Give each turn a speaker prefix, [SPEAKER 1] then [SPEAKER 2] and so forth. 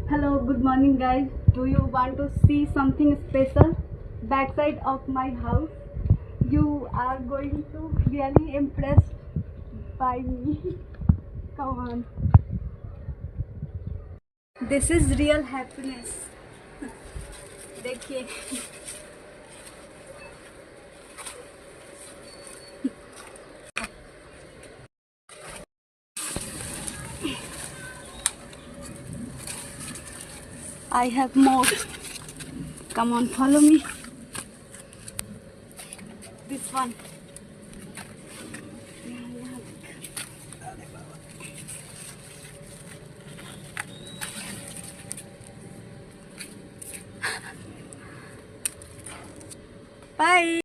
[SPEAKER 1] Hello, good morning guys. Do you want to see something special? Backside of my house. You are going to really impressed by me. Come on. This is real happiness. देखिए. I have more. Come on, follow me. This one. Bye.